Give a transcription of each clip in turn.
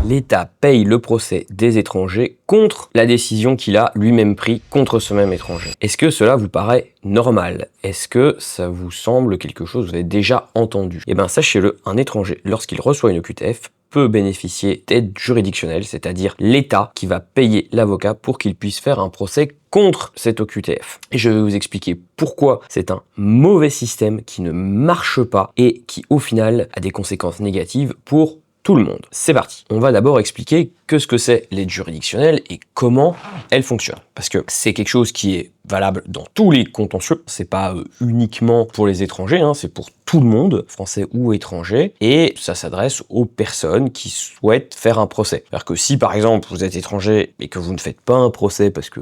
L'État paye le procès des étrangers contre la décision qu'il a lui-même prise contre ce même étranger. Est-ce que cela vous paraît normal? Est-ce que ça vous semble quelque chose que vous avez déjà entendu? Eh bien, sachez-le, un étranger, lorsqu'il reçoit une OQTF, peut bénéficier d'aide juridictionnelle, c'est-à-dire l'État qui va payer l'avocat pour qu'il puisse faire un procès contre cette OQTF. Et je vais vous expliquer pourquoi c'est un mauvais système qui ne marche pas et qui, au final, a des conséquences négatives pour tout le monde. C'est parti. On va d'abord expliquer ce que c'est l'aide juridictionnelle et comment elle fonctionne. Parce que c'est quelque chose qui est valable dans tous les contentieux. C'est pas uniquement pour les étrangers, hein, c'est pour tout le monde, français ou étranger, et ça s'adresse aux personnes qui souhaitent faire un procès. C'est-à-dire que si par exemple vous êtes étranger et que vous ne faites pas un procès parce que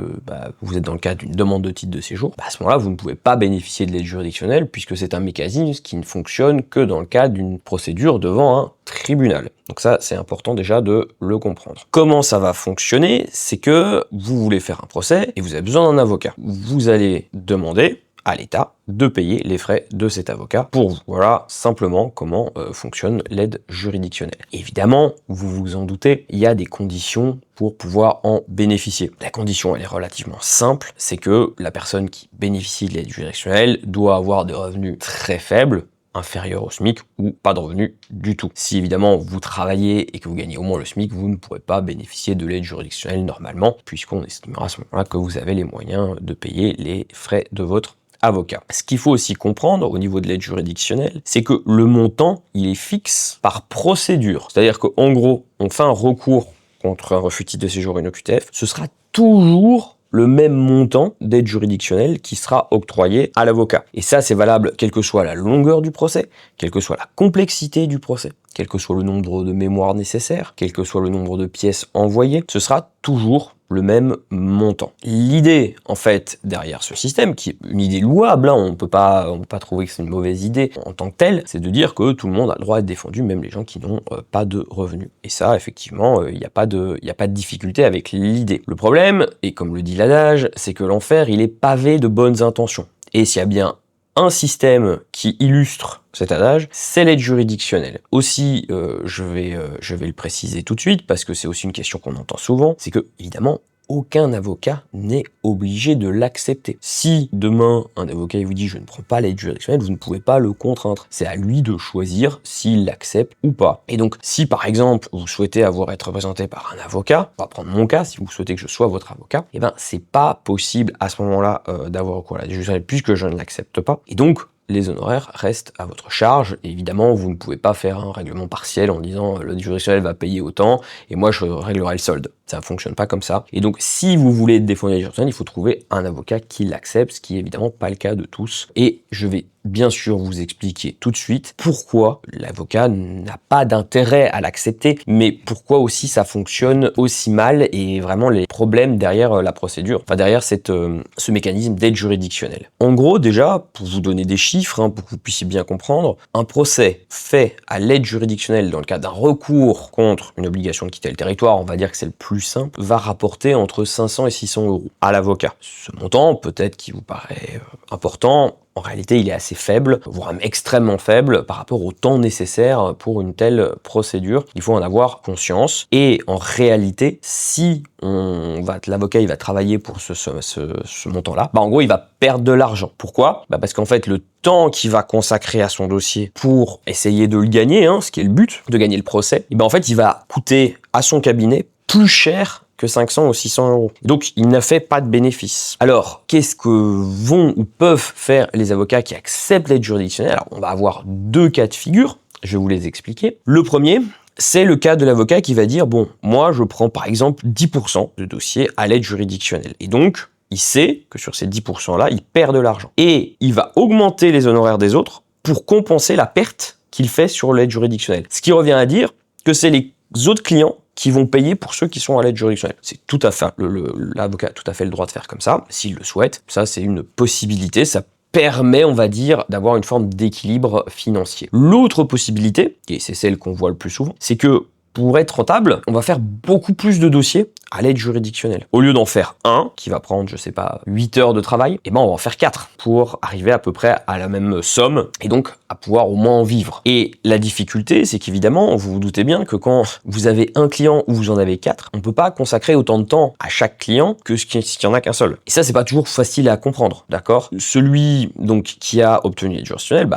vous êtes dans le cadre d'une demande de titre de séjour, à ce moment-là vous ne pouvez pas bénéficier de l'aide juridictionnelle puisque c'est un mécanisme qui ne fonctionne que dans le cadre d'une procédure devant un tribunal. Donc ça, c'est important déjà de le comprendre. Comment ça va fonctionner? C'est que vous voulez faire un procès et vous avez besoin d'un avocat. Vous allez demander à l'État de payer les frais de cet avocat pour vous. Voilà simplement comment fonctionne l'aide juridictionnelle. Évidemment, vous vous en doutez, il y a des conditions pour pouvoir en bénéficier. La condition, elle est relativement simple, c'est que la personne qui bénéficie de l'aide juridictionnelle doit avoir des revenus très faibles, inférieur au SMIC ou pas de revenus du tout. Si évidemment vous travaillez et que vous gagnez au moins le SMIC, vous ne pourrez pas bénéficier de l'aide juridictionnelle normalement, puisqu'on estimera à ce moment-là que vous avez les moyens de payer les frais de votre avocat. Ce qu'il faut aussi comprendre au niveau de l'aide juridictionnelle, c'est que le montant, il est fixe par procédure. C'est-à-dire qu'en gros, on fait un recours contre un refus de titre de séjour et une OQTF, ce sera toujours le même montant d'aide juridictionnelle qui sera octroyé à l'avocat. Et ça, c'est valable quelle que soit la longueur du procès, quelle que soit la complexité du procès, quel que soit le nombre de mémoires nécessaires, quel que soit le nombre de pièces envoyées, ce sera toujours le même montant. L'idée, en fait, derrière ce système, qui est une idée louable, hein, on peut pas trouver que c'est une mauvaise idée en tant que telle, c'est de dire que tout le monde a le droit d'être défendu, même les gens qui n'ont pas de revenus. Et ça, effectivement, il n'y a pas de difficulté avec l'idée. Le problème, et comme le dit l'adage, c'est que l'enfer, il est pavé de bonnes intentions. Et s'il y a bien un système qui illustre cet adage, c'est l'aide juridictionnelle. Aussi, je vais le préciser tout de suite, parce que c'est aussi une question qu'on entend souvent, c'est que, évidemment, aucun avocat n'est obligé de l'accepter. Si demain, un avocat vous dit « je ne prends pas l'aide juridictionnelle », vous ne pouvez pas le contraindre. C'est à lui de choisir s'il l'accepte ou pas. Et donc, si par exemple, vous souhaitez être représenté par un avocat, on va prendre mon cas, si vous souhaitez que je sois votre avocat, eh ben, c'est pas possible à ce moment-là d'avoir recours à l'aide juridictionnelle puisque je ne l'accepte pas. Et donc, les honoraires restent à votre charge. Et évidemment, vous ne pouvez pas faire un règlement partiel en disant l'aide juridictionnelle va payer autant et moi je réglerai le solde. Ça ne fonctionne pas comme ça. Et donc, si vous voulez défendre l'aide juridictionnelle, il faut trouver un avocat qui l'accepte, ce qui est évidemment pas le cas de tous. Et je vais bien sûr vous expliquer tout de suite pourquoi l'avocat n'a pas d'intérêt à l'accepter, mais pourquoi aussi ça fonctionne aussi mal et vraiment les problèmes derrière la procédure, enfin derrière ce mécanisme d'aide juridictionnelle. En gros, déjà, pour vous donner des chiffres, hein, pour que vous puissiez bien comprendre, un procès fait à l'aide juridictionnelle dans le cadre d'un recours contre une obligation de quitter le territoire, on va dire que c'est le plus simple, va rapporter entre 500 et 600 euros à l'avocat. Ce montant, peut-être qui vous paraît important, en réalité, il est assez faible, voire même extrêmement faible par rapport au temps nécessaire pour une telle procédure. Il faut en avoir conscience. Et en réalité, si l'avocat il va travailler pour ce montant-là, en gros, il va perdre de l'argent. Pourquoi? Parce qu'en fait, le temps qu'il va consacrer à son dossier pour essayer de le gagner, hein, ce qui est le but, de gagner le procès, en fait, il va coûter à son cabinet plus cher que 500 ou 600 euros. Donc, il n'a fait pas de bénéfice. Alors, qu'est-ce que vont ou peuvent faire les avocats qui acceptent l'aide juridictionnelle? Alors, on va avoir deux cas de figure. Je vais vous les expliquer. Le premier, c'est le cas de l'avocat qui va dire, bon, moi, je prends par exemple 10% de dossier à l'aide juridictionnelle. Et donc, il sait que sur ces 10%-là, il perd de l'argent. Et il va augmenter les honoraires des autres pour compenser la perte qu'il fait sur l'aide juridictionnelle. Ce qui revient à dire que c'est les autres clients qui vont payer pour ceux qui sont à l'aide juridictionnelle. C'est tout à fait, l'avocat a tout à fait le droit de faire comme ça, s'il le souhaite. Ça, c'est une possibilité, ça permet, on va dire, d'avoir une forme d'équilibre financier. L'autre possibilité, et c'est celle qu'on voit le plus souvent, c'est que pour être rentable, on va faire beaucoup plus de dossiers à l'aide juridictionnelle. Au lieu d'en faire un, qui va prendre, je sais pas, 8 heures de travail, on va en faire 4 pour arriver à peu près à la même somme et donc à pouvoir au moins en vivre. Et la difficulté, c'est qu'évidemment, vous vous doutez bien que quand vous avez un client ou vous en avez 4, on peut pas consacrer autant de temps à chaque client que s'il y en a qu'un seul. Et ça, c'est pas toujours facile à comprendre, d'accord? Celui, donc, qui a obtenu l'aide juridictionnelle,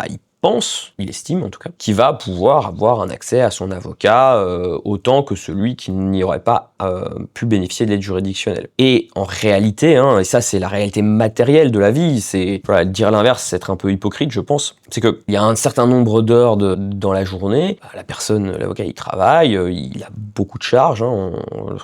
il estime en tout cas, qu'il va pouvoir avoir un accès à son avocat autant que celui qui n'y aurait pas pu bénéficier de l'aide juridictionnelle. Et en réalité, et ça c'est la réalité matérielle de la vie, c'est dire l'inverse, c'est être un peu hypocrite, je pense, c'est qu'il y a un certain nombre d'heures dans la journée, l'avocat il travaille, il a beaucoup de charges,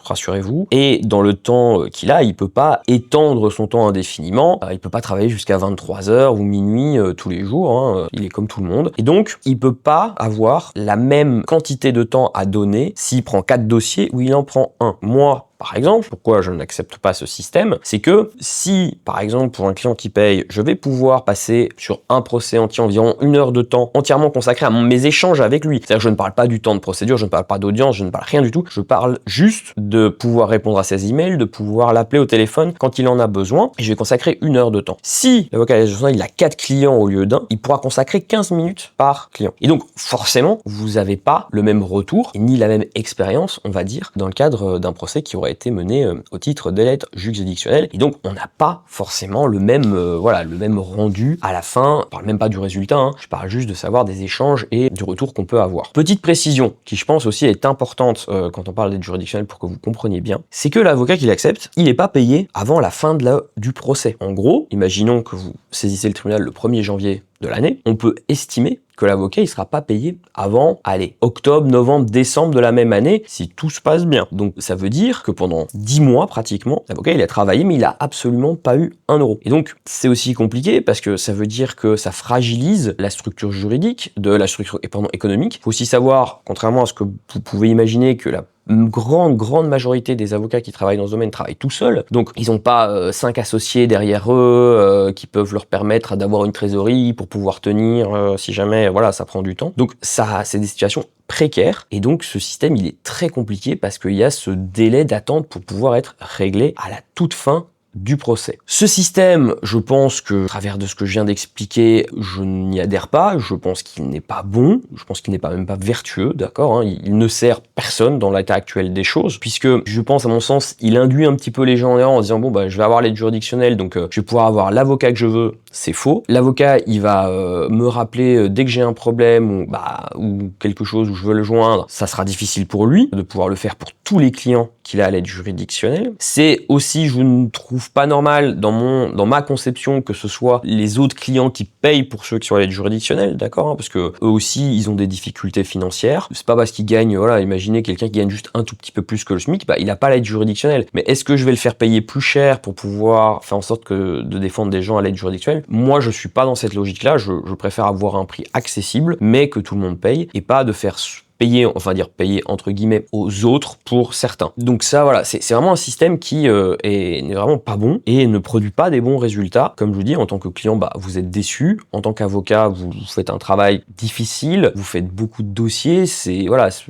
rassurez-vous, et dans le temps qu'il a, il peut pas étendre son temps indéfiniment, il peut pas travailler jusqu'à 23h ou minuit tous les jours, il est comme tout le monde. Et donc, il peut pas avoir la même quantité de temps à donner s'il prend 4 dossiers ou il en prend un. Moi, par exemple, pourquoi je n'accepte pas ce système, c'est que si, par exemple, pour un client qui paye, je vais pouvoir passer sur un procès entier environ 1 heure de temps entièrement consacré à mes échanges avec lui. C'est-à-dire que je ne parle pas du temps de procédure, je ne parle pas d'audience, je ne parle rien du tout. Je parle juste de pouvoir répondre à ses emails, de pouvoir l'appeler au téléphone quand il en a besoin, et je vais consacrer 1 heure de temps. Si l'avocat il a 4 clients au lieu d'un, il pourra consacrer 15 minutes par client. Et donc, forcément, vous n'avez pas le même retour, ni la même expérience, on va dire, dans le cadre d'un procès qui aurait été mené au titre de l'aide juridictionnelle. Et donc, on n'a pas forcément le même rendu à la fin. Je parle même pas du résultat, je parle juste de savoir des échanges et du retour qu'on peut avoir. Petite précision, qui je pense aussi est importante quand on parle d'aide juridictionnelle pour que vous compreniez bien, c'est que l'avocat qui l'accepte, il n'est pas payé avant la fin du procès. En gros, imaginons que vous saisissez le tribunal le 1er janvier de l'année, on peut estimer que l'avocat il sera pas payé avant, octobre, novembre, décembre de la même année, si tout se passe bien. Donc ça veut dire que pendant 10 mois pratiquement, l'avocat il a travaillé mais il a absolument pas eu 1 euro. Et donc c'est aussi compliqué parce que ça veut dire que ça fragilise la structure juridique de la structure économique. Il faut aussi savoir, contrairement à ce que vous pouvez imaginer, que la grande majorité des avocats qui travaillent dans ce domaine travaillent tout seuls, donc ils n'ont pas 5 associés derrière eux qui peuvent leur permettre d'avoir une trésorerie pour pouvoir tenir si jamais ça prend du temps. Donc ça, c'est des situations précaires et donc ce système il est très compliqué parce qu'il y a ce délai d'attente pour pouvoir être réglé à la toute fin du procès. Ce système, je pense que, à travers de ce que je viens d'expliquer, je n'y adhère pas, je pense qu'il n'est pas bon, je pense qu'il n'est même pas vertueux, d'accord, il ne sert personne dans l'état actuel des choses, puisque, je pense, à mon sens, il induit un petit peu les gens en erreur en disant, je vais avoir l'aide juridictionnelle, donc je vais pouvoir avoir l'avocat que je veux, c'est faux. L'avocat, il va me rappeler dès que j'ai un problème, ou quelque chose où je veux le joindre, ça sera difficile pour lui, de pouvoir le faire pour tous les clients qu'il a à l'aide juridictionnelle. C'est aussi, je ne trouve pas normal dans ma conception que ce soit les autres clients qui payent pour ceux qui sont à l'aide juridictionnelle, d'accord, parce que eux aussi ils ont des difficultés financières. C'est pas parce qu'ils gagnent, imaginez quelqu'un qui gagne juste un tout petit peu plus que le SMIC, il n'a pas l'aide juridictionnelle. Mais est-ce que je vais le faire payer plus cher pour pouvoir faire en sorte de défendre des gens à l'aide juridictionnelle? Moi je suis pas dans cette logique-là, je préfère avoir un prix accessible, mais que tout le monde paye, et pas de faire payer entre guillemets aux autres pour certains. Donc ça, c'est vraiment un système qui n'est vraiment pas bon et ne produit pas des bons résultats. Comme je vous dis, en tant que client, vous êtes déçu. En tant qu'avocat, vous faites un travail difficile, vous faites beaucoup de dossiers.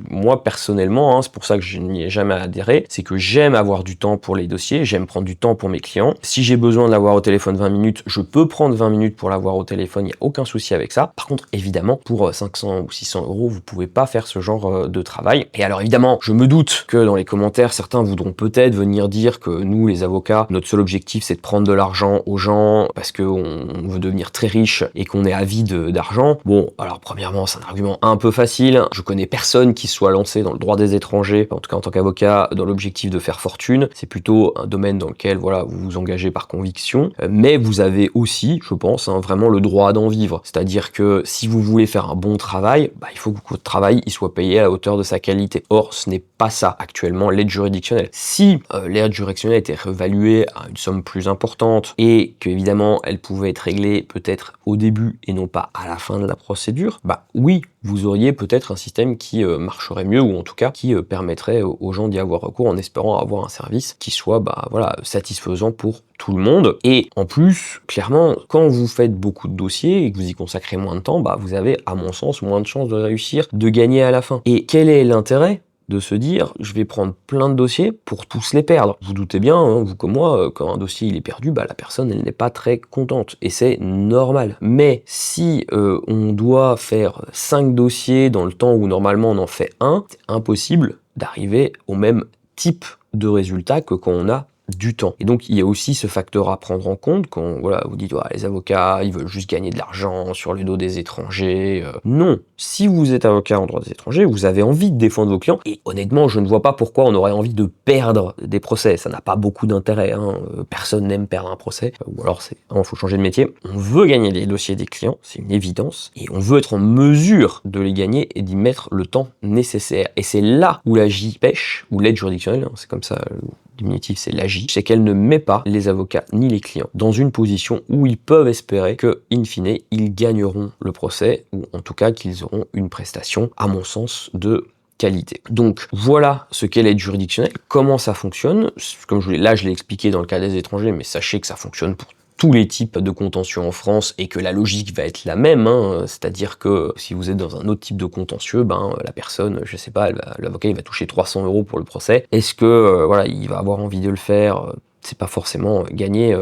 Moi personnellement, c'est pour ça que je n'y ai jamais adhéré, c'est que j'aime avoir du temps pour les dossiers, j'aime prendre du temps pour mes clients. Si j'ai besoin de l'avoir au téléphone 20 minutes, je peux prendre 20 minutes pour l'avoir au téléphone, il n'y a aucun souci avec ça. Par contre, évidemment, pour 500 ou 600 euros, vous pouvez pas faire ce genre de travail. Et alors évidemment, je me doute que dans les commentaires, certains voudront peut-être venir dire que nous, les avocats, notre seul objectif, c'est de prendre de l'argent aux gens parce qu'on veut devenir très riche et qu'on est avide d'argent. Bon, alors premièrement, c'est un argument un peu facile. Je connais personne qui soit lancé dans le droit des étrangers, en tout cas en tant qu'avocat, dans l'objectif de faire fortune. C'est plutôt un domaine dans lequel, vous vous engagez par conviction. Mais vous avez aussi, je pense, vraiment le droit d'en vivre. C'est-à-dire que si vous voulez faire un bon travail, il faut que votre travail il soit payé à la hauteur de sa qualité. Or, ce n'est pas ça actuellement l'aide juridictionnelle. Si l'aide juridictionnelle était réévaluée à une somme plus importante et qu'évidemment elle pouvait être réglée peut-être au début et non pas à la fin de la procédure, oui, vous auriez peut-être un système qui marcherait mieux ou en tout cas qui permettrait aux gens d'y avoir recours en espérant avoir un service qui soit satisfaisant pour tout le monde. Et en plus, clairement, quand vous faites beaucoup de dossiers et que vous y consacrez moins de temps, vous avez, à mon sens, moins de chances de réussir, de gagner à la fin. Et quel est l'intérêt de se dire je vais prendre plein de dossiers pour tous les perdre. Vous doutez bien, hein, vous comme moi, quand un dossier il est perdu, la personne elle n'est pas très contente et c'est normal. Mais si on doit faire 5 dossiers dans le temps où normalement on en fait un, c'est impossible d'arriver au même type de résultat que quand on a du temps. Et donc il y a aussi ce facteur à prendre en compte quand voilà, vous dites les avocats ils veulent juste gagner de l'argent sur le dos des étrangers. Non, si vous êtes avocat en droit des étrangers, vous avez envie de défendre vos clients et honnêtement je ne vois pas pourquoi on aurait envie de perdre des procès, ça n'a pas beaucoup d'intérêt, hein. Personne n'aime perdre un procès, ou alors c'est faut changer de métier. On veut gagner les dossiers des clients, c'est une évidence, et on veut être en mesure de les gagner et d'y mettre le temps nécessaire. Et c'est là où la J pêche, ou l'aide juridictionnelle, hein, c'est comme ça, diminutif c'est l'AJ, c'est qu'elle ne met pas les avocats ni les clients dans une position où ils peuvent espérer que, in fine, ils gagneront le procès, ou en tout cas qu'ils auront une prestation, à mon sens, de qualité. Donc voilà ce qu'est l'aide juridictionnelle, comment ça fonctionne. Comme je l'ai expliqué dans le cas des étrangers, mais sachez que ça fonctionne pour tous les types de contentieux en France et que la logique va être la même, hein. C'est-à-dire que si vous êtes dans un autre type de contentieux, la personne, je sais pas, l'avocat il va toucher 300 € pour le procès. Est-ce que voilà, il va avoir envie de le faire? C'est pas forcément gagné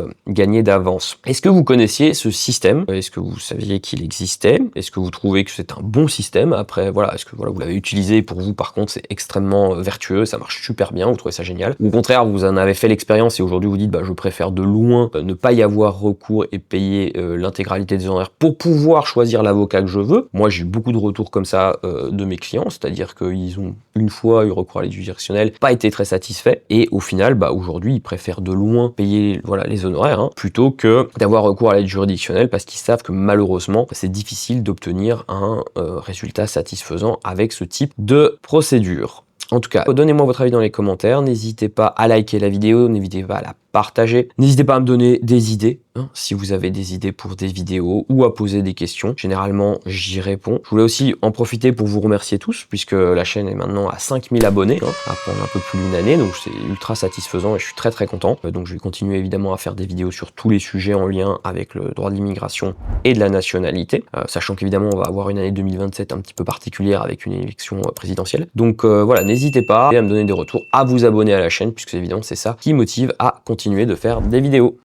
d'avance. Est-ce que vous connaissiez ce système? Est-ce que vous saviez qu'il existait? Est-ce que vous trouvez que c'est un bon système? Après, voilà, est-ce que voilà, vous l'avez utilisé pour vous, par contre, c'est extrêmement vertueux, ça marche super bien, vous trouvez ça génial? Ou au contraire, vous en avez fait l'expérience et aujourd'hui vous dites, je préfère de loin ne pas y avoir recours et payer l'intégralité des honoraires pour pouvoir choisir l'avocat que je veux. Moi, j'ai eu beaucoup de retours comme ça de mes clients, c'est-à-dire qu'ils ont une fois eu recours à l'aide juridictionnelle, pas été très satisfaits, et au final, aujourd'hui, ils préfèrent de loin payer les honoraires, hein, plutôt que d'avoir recours à l'aide juridictionnelle parce qu'ils savent que malheureusement c'est difficile d'obtenir un résultat satisfaisant avec ce type de procédure. En tout cas, donnez-moi votre avis dans les commentaires, n'hésitez pas à liker la vidéo, n'hésitez pas à la partager, n'hésitez pas à me donner des idées, hein, si vous avez des idées pour des vidéos ou à poser des questions. Généralement, j'y réponds. Je voulais aussi en profiter pour vous remercier tous, puisque la chaîne est maintenant à 5000 abonnés, après un peu plus d'une année, donc c'est ultra satisfaisant et je suis très très content. Donc je vais continuer évidemment à faire des vidéos sur tous les sujets en lien avec le droit de l'immigration et de la nationalité, sachant qu'évidemment on va avoir une année 2027 un petit peu particulière avec une élection présidentielle. Donc voilà, n'hésitez pas à me donner des retours, à vous abonner à la chaîne, puisque évidemment c'est ça qui motive à continuer de faire des vidéos.